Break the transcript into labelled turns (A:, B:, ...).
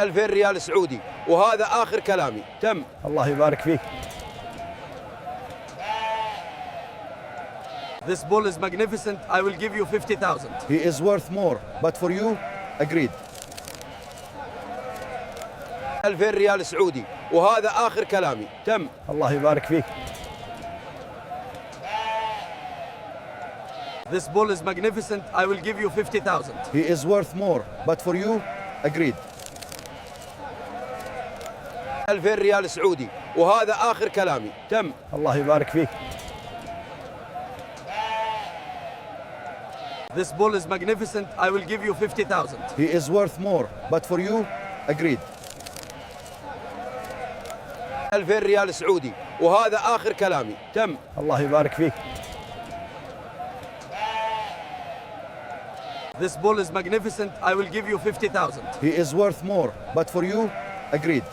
A: 2000 ريال سعودي، وهذا آخر كلامي. تم.
B: الله يبارك فيك.
C: This bull is magnificent. I will give you 50,000.
B: He is worth more, but for you, agreed.
A: 2000 ريال سعودي، وهذا آخر كلامي. تم.
B: الله يبارك فيك.
C: This bull is magnificent. I will give you 50,000.
B: He is worth more, but for you, agreed.
A: 2000 ريال سعودي، وهذا آخر كلامي. تم.
B: الله يبارك فيك.
C: This bull is magnificent. I will give you 50,000.
B: He is worth more, but for you, agreed.
A: 2000 ريال سعودي، وهذا آخر كلامي. تم.
B: الله يبارك فيك.
C: This bull is magnificent. I will give you 50,000.
B: He is worth more, but for you, agreed.